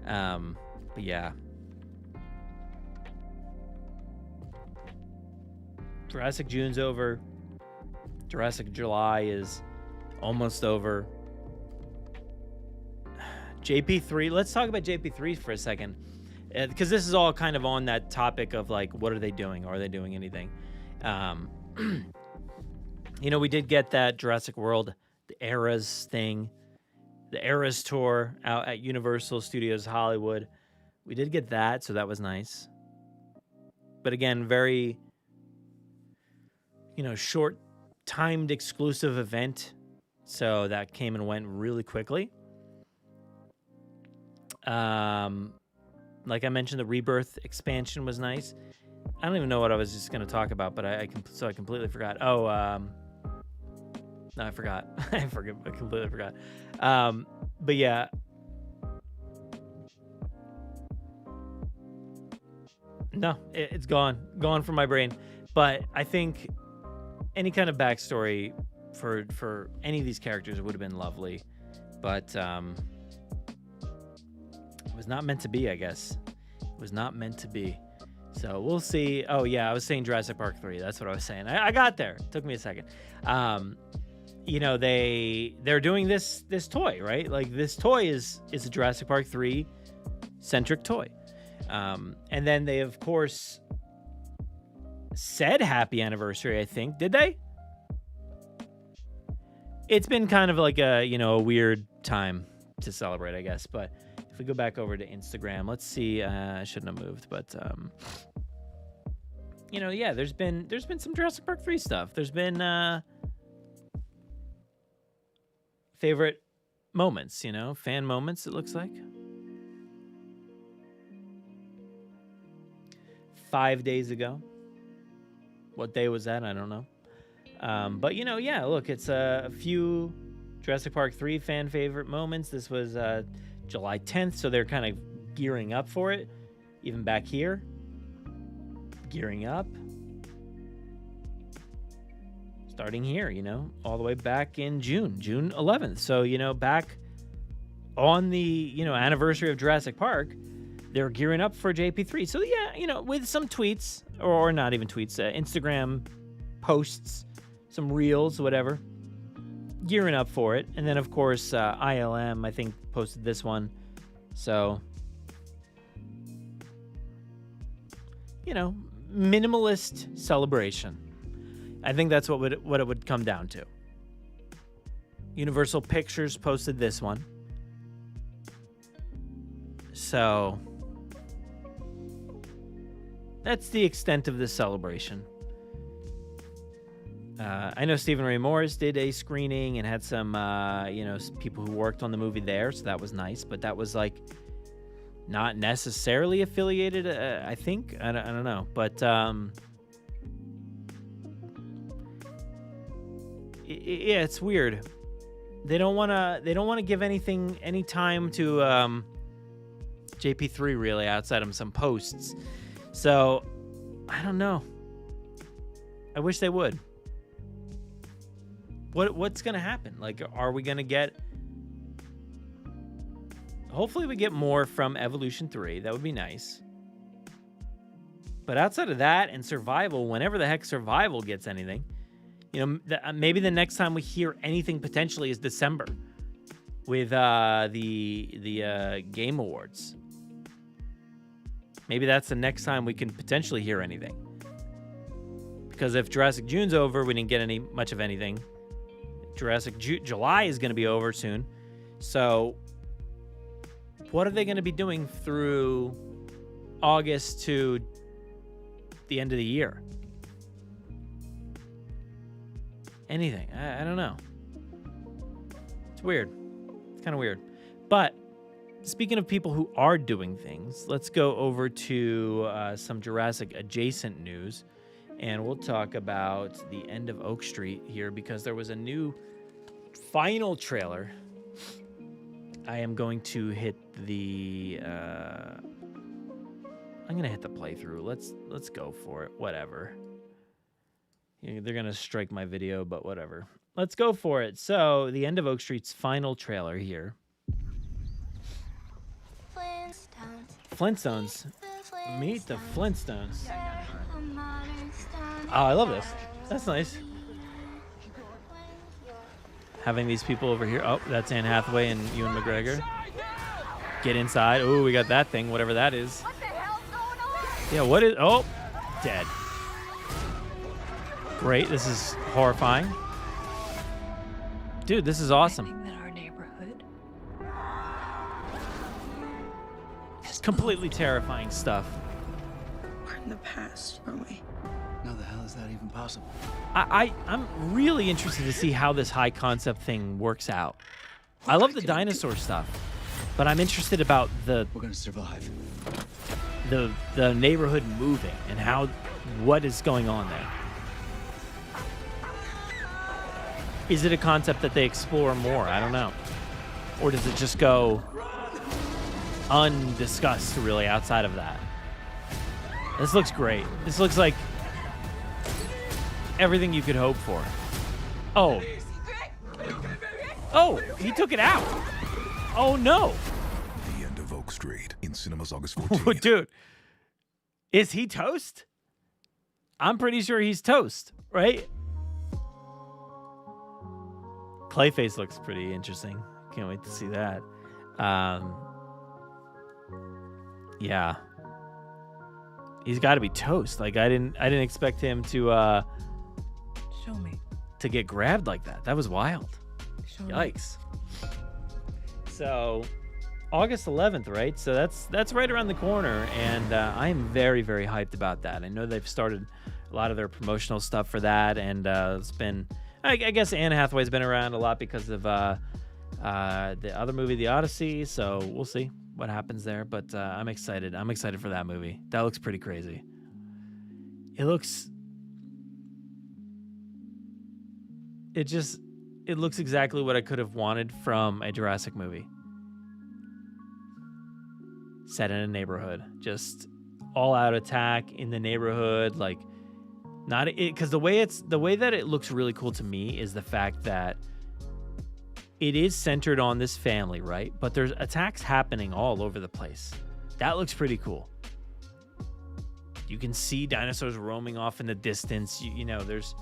But yeah. Jurassic June's over. Jurassic July is almost over. JP3, let's talk about JP3 for a second. Because this is all kind of on that topic of what are they doing? Are they doing anything? We did get that Jurassic World, the Eras thing, the Eras tour out at Universal Studios Hollywood. We did get that, so that was nice. But again, very, short-timed exclusive event. So that came and went really quickly. Like I mentioned, the Rebirth expansion was nice. I don't even know what I was just going to talk about, but I completely forgot. Oh, no, I forgot. I completely forgot. But yeah. No, it's gone from my brain. But I think any kind of backstory for any of these characters would have been lovely. But it was not meant to be, I guess. It was not meant to be. So we'll see. Oh, yeah, I was saying Jurassic Park 3. That's what I was saying. I got there. It took me a second. You know, they're doing this toy, right? Like, this toy is a Jurassic Park 3 centric toy. And then they, of course, said happy anniversary, I think. Did they? It's been kind of like a weird time to celebrate, I guess. But if we go back over to Instagram, let's see. I shouldn't have moved, but yeah, there's been some Jurassic Park 3 stuff. There's been favorite moments, fan moments, it looks like. 5 days ago. What day was that? I don't know. But yeah, look, it's a few Jurassic Park 3 fan favorite moments. This was July 10th, so they're kind of gearing up for it. Even back here, gearing up. Starting here, all the way back in June 11th. So, back on the, anniversary of Jurassic Park, they're gearing up for JP3. So, yeah, with some tweets, or not even tweets, Instagram posts, some reels, whatever, gearing up for it. And then, of course, ILM, I think, posted this one. So, minimalist celebration. I think that's what it would come down to. Universal Pictures posted this one. So, that's the extent of this celebration. I know Stephen Ray Morris did a screening and had some, people who worked on the movie there, so that was nice. But that was, like, not necessarily affiliated, I think. I don't know. But yeah, it's weird. They don't want to give any time to JP3 really outside of some posts. So, I don't know. I wish they would. What's going to happen? Like, are we going to get... Hopefully we get more from Evolution 3. That would be nice. But outside of that and Survival, whenever the heck Survival gets anything, maybe the next time we hear anything potentially is December with the Game Awards. Maybe that's the next time we can potentially hear anything. Because if Jurassic June's over, we didn't get much of anything. Jurassic July is going to be over soon. So, what are they going to be doing through August to the end of the year? Anything. I don't know. It's weird. It's kind of weird. But speaking of people who are doing things, let's go over to some Jurassic adjacent news. And we'll talk about the end of Oak Street here because there was a new final trailer. I am going to hit the... I'm going to hit the playthrough. Let's go for it. Whatever. They're going to strike my video, but whatever. Let's go for it. So, the end of Oak Street's final trailer here. Flintstones. Meet the Flintstones. Oh, I love this. That's nice. Having these people over here. Oh, that's Anne Hathaway and Ewan McGregor. Get inside. Oh, we got that thing, whatever that is. What the hell's going on? Yeah, what is... Oh, dead. Great, this is horrifying. Dude, this is awesome. I think that our neighborhood Completely terrifying stuff. We're in the past, aren't we? How the hell is that even possible? I'm really interested to see how this high concept thing works out. I love the dinosaur stuff, but I'm interested about We're gonna survive. the neighborhood moving and what is going on there. Is it a concept that they explore more? I don't know. Or does it just go undiscussed really outside of that? This looks great. This looks like everything you could hope for. Oh. Oh, he took it out. Oh, no. The End of Oak Street in cinemas August 14th. Dude, is he toast? I'm pretty sure he's toast, right? Clayface looks pretty interesting. Can't wait to see that. Yeah. He's got to be toast. Like I didn't expect him to Show me. to get grabbed like that. That was wild. Show me. Yikes. So, August 11th, right? So that's right around the corner, and I am very, very hyped about that. I know they've started a lot of their promotional stuff for that, and it's been, I guess Anne Hathaway's been around a lot because of the other movie, The Odyssey. So we'll see what happens there, but I'm excited. I'm excited for that movie. That looks pretty crazy. It looks exactly what I could have wanted from a Jurassic movie. Set in a neighborhood, just all out attack in the neighborhood, like not it, because the way that it looks really cool to me is the fact that it is centered on this family, right? But there's attacks happening all over the place. That looks pretty cool. You can see dinosaurs roaming off in the distance. You know, there's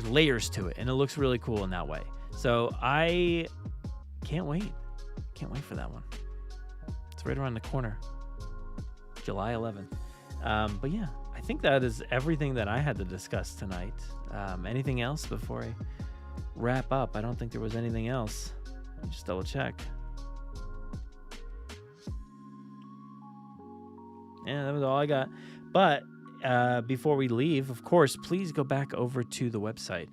layers to it, and it looks really cool in that way. So I can't wait. Can't wait for that one. It's right around the corner. July 11th. But yeah, I think that is everything that I had to discuss tonight. Anything else before I wrap up? I don't think there was anything else. Let me just double check. Yeah, that was all I got. But before we leave, of course, please go back over to the website,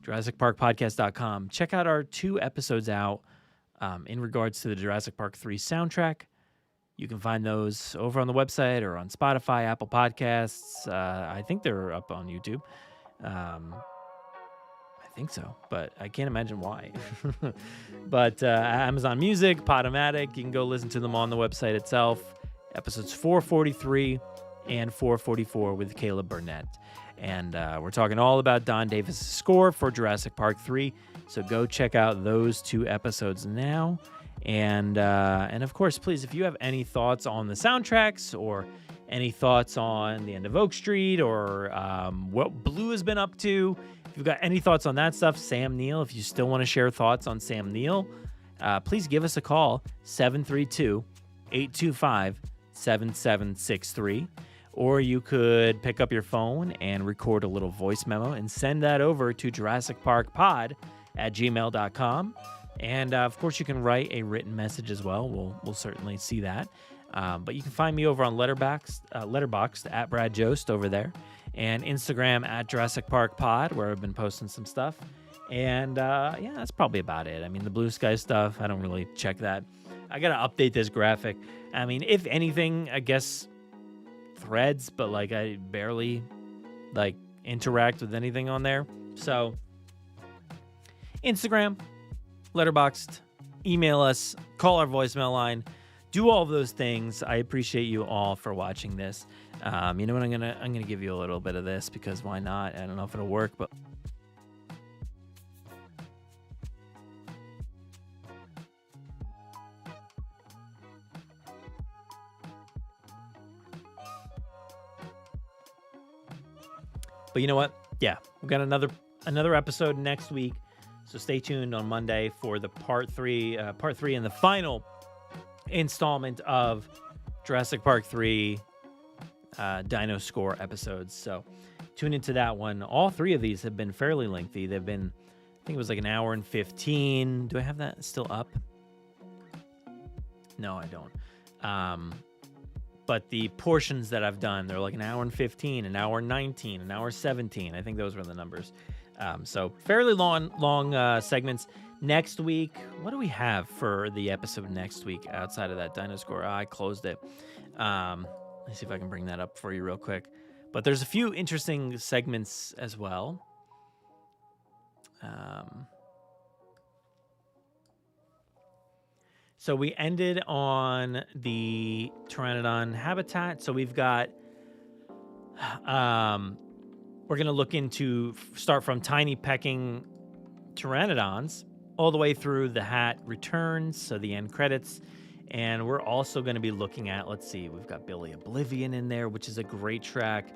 JurassicParkPodcast.com. Check out our 2 episodes out in regards to the Jurassic Park 3 soundtrack. You can find those over on the website or on Spotify, Apple Podcasts. I think they're up on YouTube. I think so, but I can't imagine why. But Amazon Music, Podomatic, you can go listen to them on the website itself. Episodes 443 and 444 with Caleb Burnett. And we're talking all about Don Davis' score for Jurassic Park 3. So go check out those 2 episodes now. And of course, please, if you have any thoughts on the soundtracks or any thoughts on The End of Oak Street or what Blue has been up to, if you've got any thoughts on that stuff, Sam Neill, if you still want to share thoughts on Sam Neill, please give us a call, 732-825-7763. Or you could pick up your phone and record a little voice memo and send that over to JurassicParkPod@gmail.com. And, of course, you can write a written message as well. We'll certainly see that. But you can find me over on Letterboxd at Brad Jost over there. And Instagram at Jurassic Park Pod, where I've been posting some stuff. And, yeah, that's probably about it. I mean, the Blue Sky stuff, I don't really check that. I got to update this graphic. I mean, if anything, I guess Threads, but, like, I barely, like, interact with anything on there. So, Instagram, Letterboxd, email us, call our voicemail line, do all of those things. I appreciate you all for watching this. You know what? I'm gonna give you a little bit of this because why not? I don't know if it'll work, but you know what? Yeah, we've got another episode next week. So stay tuned on Monday for the part three and the final installment of Jurassic Park 3 Dino Score episodes. So tune into that one. All 3 of these have been fairly lengthy. They've been, I think it was like an hour and 15. Do I have that still up? No, I don't. but the portions that I've done, they're like an hour and 15, an hour and 19, an hour 17. I think those were the numbers. So fairly long segments. Next week, what do we have for the episode next week outside of that dinosaur? I closed it. Let's see if I can bring that up for you real quick. But there's a few interesting segments as well. So we ended on the Pteranodon habitat. So we've got, we're going to look into, start from tiny pecking Pteranodons all the way through the hat returns, so the end credits. And we're also going to be looking at, let's see, we've got Billy Oblivion in there, which is a great track.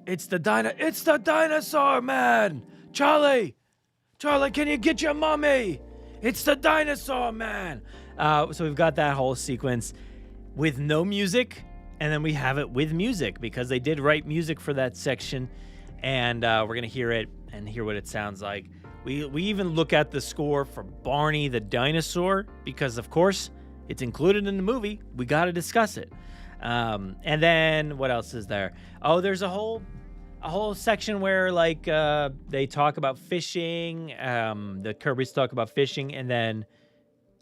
It's the dinosaur man. Charlie, can you get your mommy? It's the dinosaur man. So we've got that whole sequence with no music, and then we have it with music because they did write music for that section, and we're gonna hear it and hear what it sounds like. We even look at the score for Barney the dinosaur because, of course, it's included in the movie. We got to discuss it. And then what else is there? Oh, there's a whole section where like they talk about fishing. The Kirbys talk about fishing, and then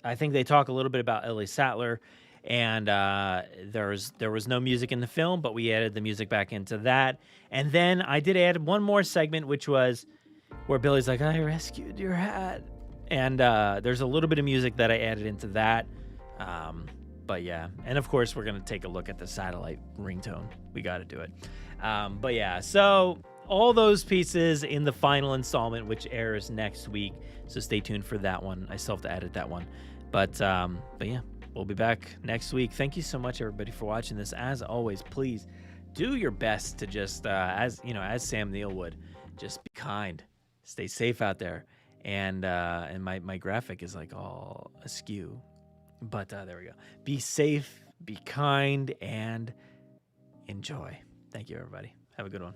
I think they talk a little bit about Ellie Sattler. And there was no music in the film, but we added the music back into that. And then I did add one more segment, which was where Billy's like, I rescued your hat. And there's a little bit of music that I added into that. But yeah, and of course, we're going to take a look at the satellite ringtone. We got to do it. But yeah, so all those pieces in the final installment, which airs next week. So stay tuned for that one. I still have to edit that one. But yeah, we'll be back next week. Thank you so much, everybody, for watching this. As always, please do your best to just, as Sam Neill would, just be kind. Stay safe out there. And my graphic is like all askew. But there we go. Be safe, be kind, and enjoy. Thank you, everybody. Have a good one.